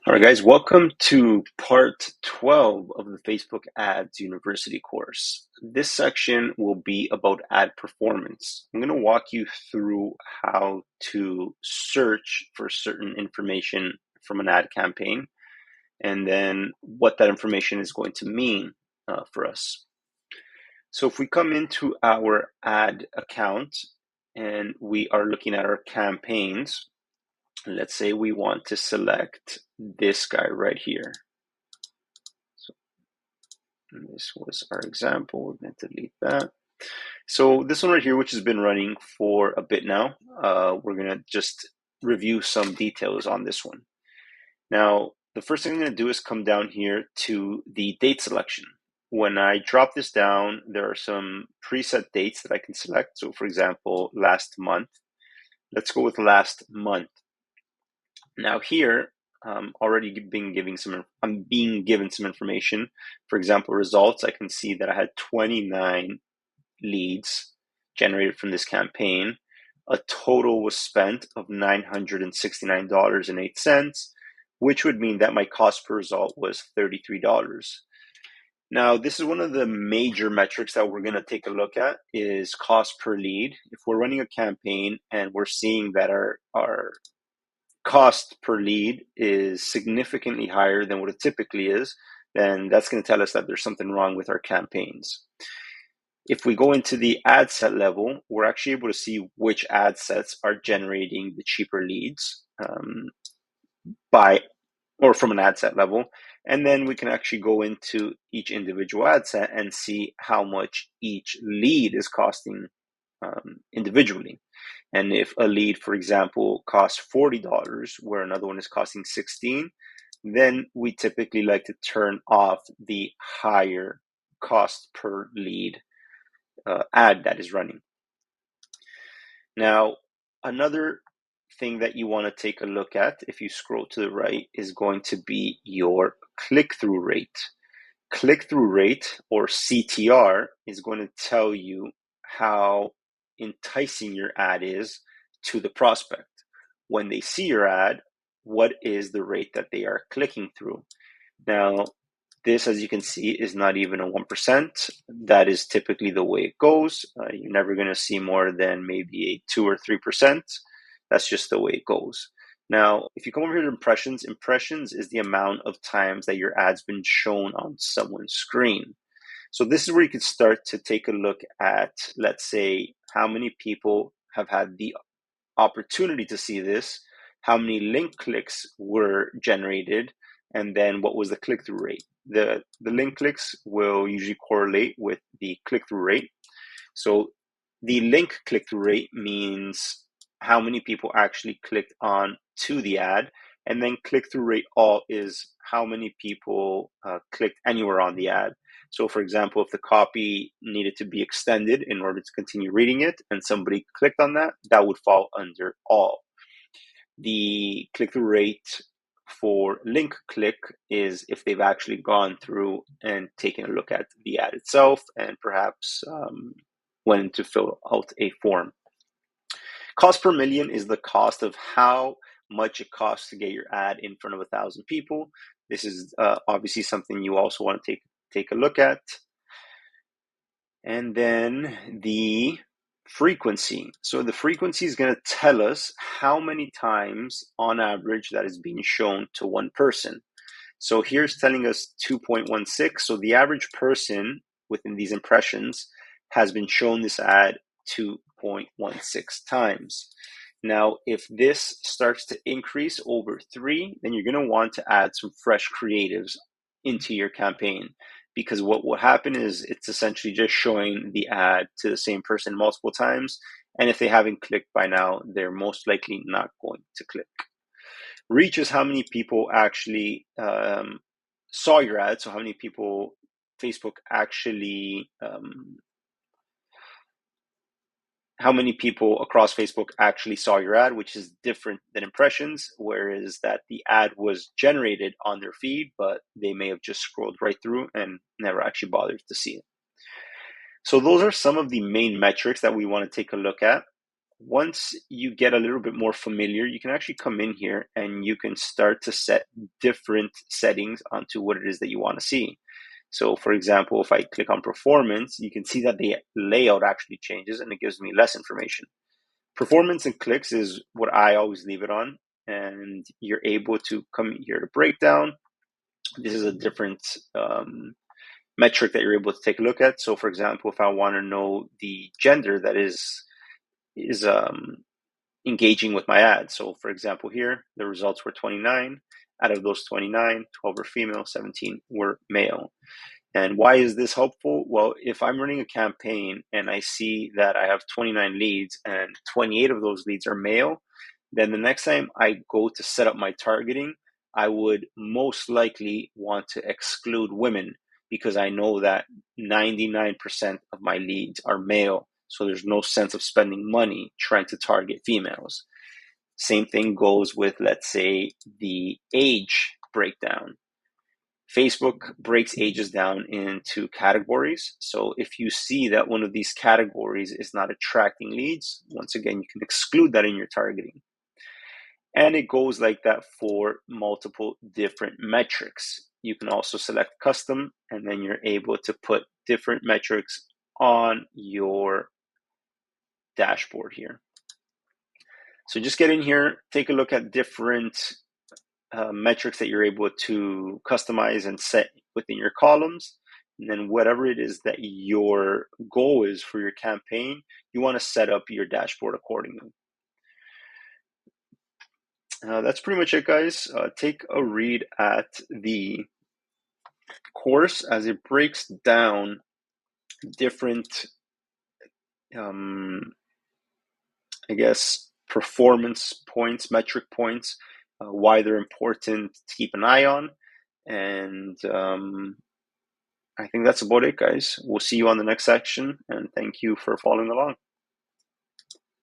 All right, guys, welcome to part 12 of the Facebook Ads University course. This section will be about ad performance. I'm going to walk you through how to search for certain information from an ad campaign and then what that information is going to mean for us. So if we come into our ad account and we are looking at our campaigns, let's say we want to select this guy right here. So this was our example. We're going to delete that. So this one right here, which has been running for a bit now, we're going to just review some details on this one. Now, the first thing I'm going to do is come down here to the date selection. When I drop this down, there are some preset dates that I can select. So for example, last month. Let's go with last month. Now here, I'm being given some information. For example, results, I can see that I had 29 leads generated from this campaign. A total was spent of $969.08, which would mean that my cost per result was $33. Now, this is one of the major metrics that we're going to take a look at is cost per lead. If we're running a campaign and we're seeing that our cost per lead is significantly higher than what it typically is, then that's going to tell us that there's something wrong with our campaigns. If we go into the ad set level, we're actually able to see which ad sets are generating the cheaper leads from an ad set level. And then we can actually go into each individual ad set and see how much each lead is costing individually. And if a lead, for example, costs $40, where another one is costing $16, then we typically like to turn off the higher cost per lead ad that is running. Now, another thing that you want to take a look at, if you scroll to the right, is going to be your click-through rate. Click-through rate, or CTR, is going to tell you how enticing your ad is to the prospect. When they see your ad, what is the rate that they are clicking through? Now, this, as you can see, is not even a 1%. That is typically the way it goes. You're never going to see more than maybe a 2 or 3%. That's just the way it goes. Now, if you come over here to impressions, impressions is the amount of times that your ad's been shown on someone's screen. So this is where you could start to take a look at, let's say, how many people have had the opportunity to see this, how many link clicks were generated, and then what was the click-through rate. The link clicks will usually correlate with the click-through rate. So the link click-through rate means how many people actually clicked on to the ad, and then click-through rate all is how many people clicked anywhere on the ad. So for example, if the copy needed to be extended in order to continue reading it and somebody clicked on that, that would fall under all. The click-through rate for link click is if they've actually gone through and taken a look at the ad itself and perhaps went to fill out a form. Cost per million is the cost of how much it costs to get your ad in front of 1,000 people. This is obviously something you also want to take a look at. And then the frequency. So the frequency is going to tell us how many times on average that is being shown to one person. So here's telling us 2.16. So the average person within these impressions has been shown this ad 2.16 times. Now, if this starts to increase over 3, then you're going to want to add some fresh creatives into your campaign, because what will happen is it's essentially just showing the ad to the same person multiple times. And if they haven't clicked by now, they're most likely not going to click. Reach is how many people actually saw your ad. So how many people Facebook actually how many people across Facebook actually saw your ad, which is different than impressions, whereas that the ad was generated on their feed, but they may have just scrolled right through and never actually bothered to see it. So those are some of the main metrics that we want to take a look at. once you get a little bit more familiar, you can actually come in here and you can start to set different settings onto what it is that you want to see. So for example, if I click on performance, you can see that the layout actually changes and it gives me less information. Performance and clicks is what I always leave it on, and you're able to come here to breakdown. This is a different metric that you're able to take a look at. So for example, if I want to know the gender that is engaging with my ad. So for example, here, the results were 29. Out of those 29, 12 were female, 17 were male. And why is this helpful? Well, if I'm running a campaign and I see that I have 29 leads and 28 of those leads are male, then the next time I go to set up my targeting, I would most likely want to exclude women because I know that 99% of my leads are male. So there's no sense of spending money trying to target females. Same thing goes with, let's say, the age breakdown. Facebook breaks ages down into categories. So if you see that one of these categories is not attracting leads, once again, you can exclude that in your targeting. And it goes like that for multiple different metrics. You can also select custom, and then you're able to put different metrics on your dashboard here. So just get in here, take a look at different metrics that you're able to customize and set within your columns. And then whatever it is that your goal is for your campaign, you want to set up your dashboard accordingly. That's pretty much it, guys. Take a read at the course as it breaks down different, I guess, performance points, metric points, why they're important to keep an eye on. And I think that's about it, guys. We'll see you on the next section, and thank you for following along.